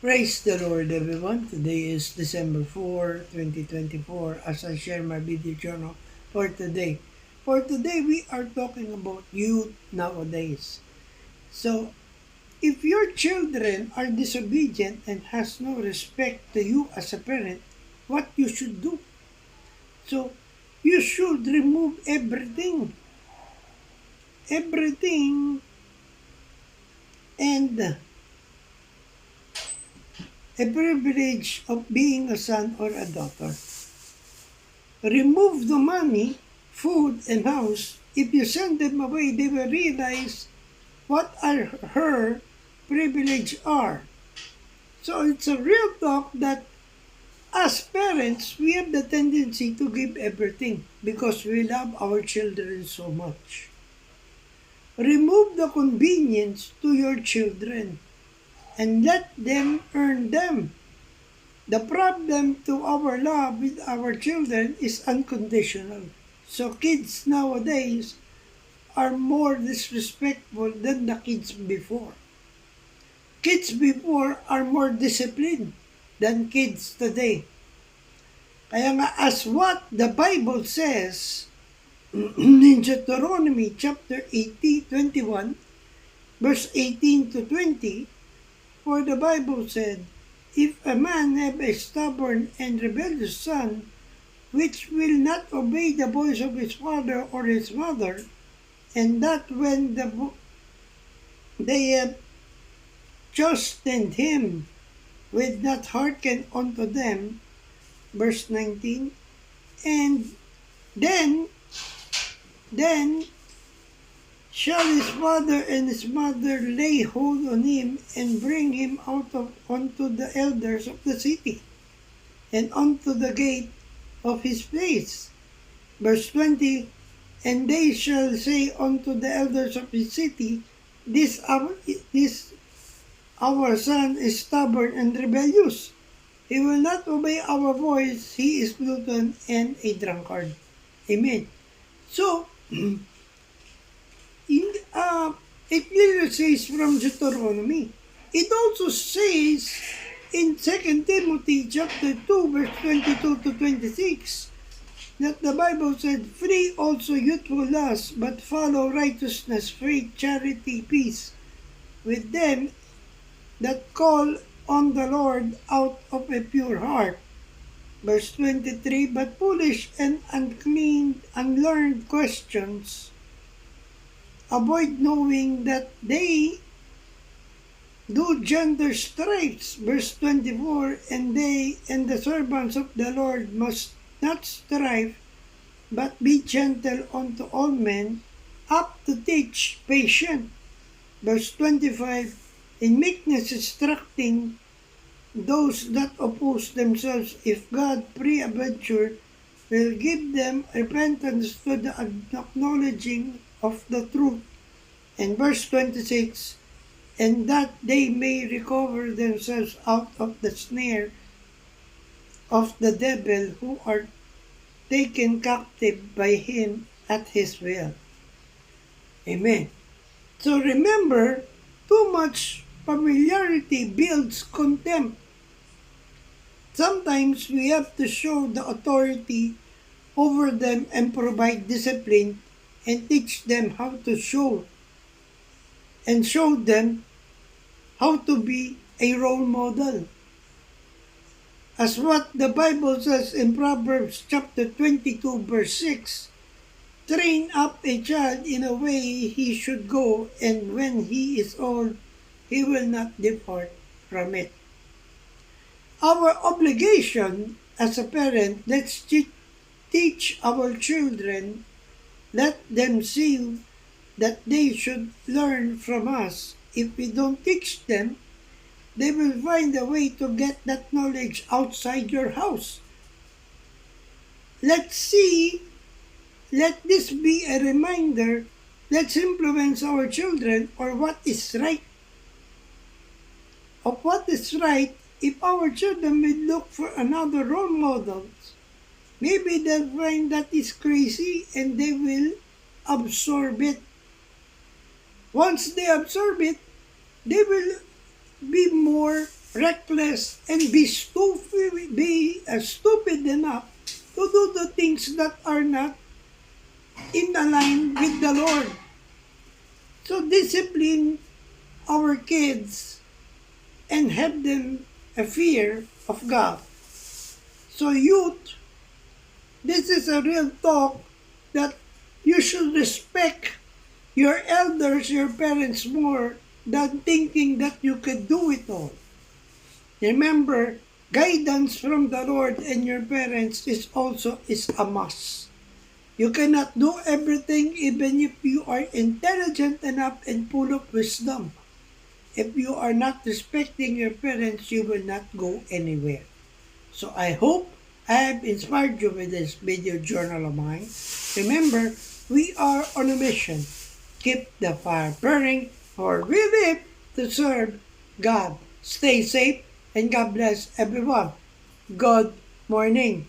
Praise the Lord, everyone. Today is December 4, 2024, as I share my video journal for today. For today, we are talking about youth nowadays. So, if your children are disobedient and has no respect to you as a parent, what you should do? So, you should remove everything, and a privilege of being a son or a daughter. Remove the money, food, and house. If you send them away, they will realize what are her privilege are. So it's a real talk that as parents, we have the tendency to give everything because we love our children so much. Remove the convenience to your children and let them earn them. The problem to our love with our children is unconditional. So kids nowadays are more disrespectful than the kids before. Kids before are more disciplined than kids today. Kaya nga, as what the Bible says in Deuteronomy chapter 21, verse 18 to 20, for the Bible said, if a man have a stubborn and rebellious son, which will not obey the voice of his father or his mother, and that when they have chastened him, will not hearken unto them, verse 19, and then shall his father and his mother lay hold on him and bring him unto the elders of the city, and unto the gate of his place. Verse 20, and they shall say unto the elders of his city, this our son is stubborn and rebellious. He will not obey our voice. He is glutton and a drunkard. Amen. So, it clearly says from Deuteronomy. It also says in 2 Timothy chapter 2, verse 22 to 26, that the Bible said, flee also youthful lust, but follow righteousness, faith, charity, peace, with them that call on the Lord out of a pure heart. Verse 23, but foolish and unclean, unlearned questions avoid, knowing that they do gender strifes. Verse 24, and they and the servants of the Lord must not strive, but be gentle unto all men, up to teach patience. Verse 25, in meekness instructing those that oppose themselves, if God peradventure will give them repentance to the acknowledging of the truth. And verse 26, and that they may recover themselves out of the snare of the devil, who are taken captive by him at his will. Amen. So remember, too much familiarity builds contempt. Sometimes we have to show the authority over them and provide discipline and teach them how to show them how to be a role model. As what the Bible says in Proverbs chapter 22, verse 6, train up a child in a way he should go, and when he is old, he will not depart from it. Our obligation as a parent, let's teach our children, let them see that they should learn from us. If we don't teach them, they will find a way to get that knowledge outside your house. Let this be a reminder. Let's influence our children on what is right. Of what is right, if our children will look for another role model, maybe they'll find that is crazy and they will absorb it. Once they absorb it, they will be more reckless, and be stupid enough to do the things that are not in line with the Lord. So discipline our kids and have them a fear of God. So youth, this is a real talk that you should respect your elders, your parents more than thinking that you could do it all. Remember, guidance from the Lord and your parents is a must. You cannot do everything even if you are intelligent enough and full of wisdom. If you are not respecting your parents, you will not go anywhere. So I hope I have inspired you with this video journal of mine. Remember, we are on a mission. Keep the fire burning, for we live to serve God. Stay safe and God bless everyone. Good morning.